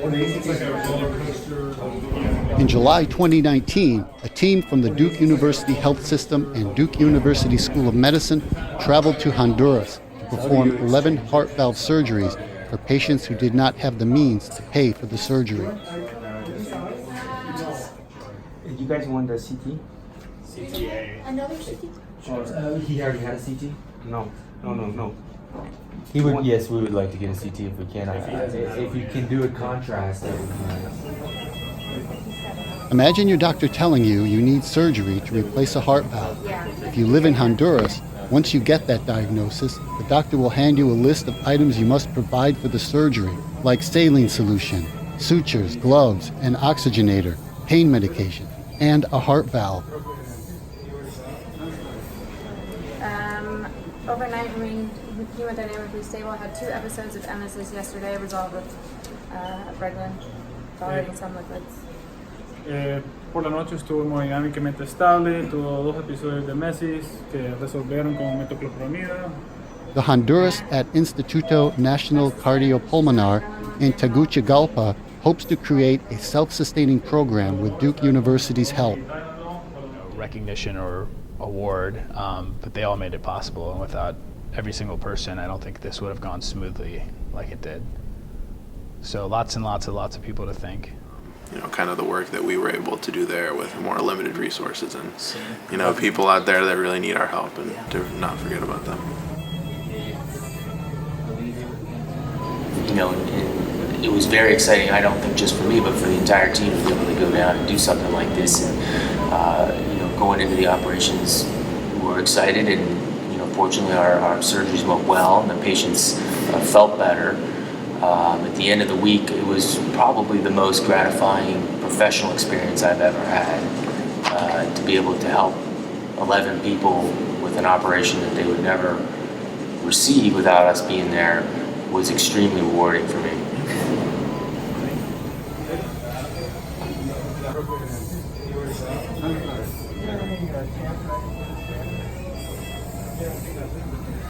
In July 2019, a team from the Duke University Health System and Duke University School of Medicine traveled to Honduras to perform 11 heart valve surgeries for patients who did not have the means to pay for the surgery. You guys want the CT? CTA. Another CT? He already had a CT? No. He would. Yes, we would like to get a CT if we can. If you can do a contrast, that would be nice. Imagine your doctor telling you you need surgery to replace a heart valve. If you live in Honduras, once you get that diagnosis, the doctor will hand you a list of items you must provide for the surgery, like saline solution, sutures, gloves, an oxygenator, pain medication, and a heart valve. Overnight remained hemodynamically stable. Had 2 episodes of emesis yesterday, resolved with Reglan, tolerating some liquids. Por la noche estuvo hemodinámicamente estable, tuvo 2 episodios de mesis que resolvieron con metoclopramida. The Honduras at Instituto Nacional Cardiopulmonar in Tegucigalpa hopes to create a self-sustaining program with Duke University's help. Recognition or award, but they all made it possible, and without every single person, I don't think this would have gone smoothly like it did. So lots and lots of people to thank. Kind of the work that we were able to do there with more limited resources, and people out there that really need our help, and to not forget about them. And it was very exciting, I don't think just for me, but for the entire team to be able to go down and do something like this. And going into the operations, we were excited, and fortunately our surgeries went well and the patients felt better. At the end of the week, it was probably the most gratifying professional experience I've ever had, to be able to help 11 people with an operation that they would never receive without us being there was extremely rewarding for me.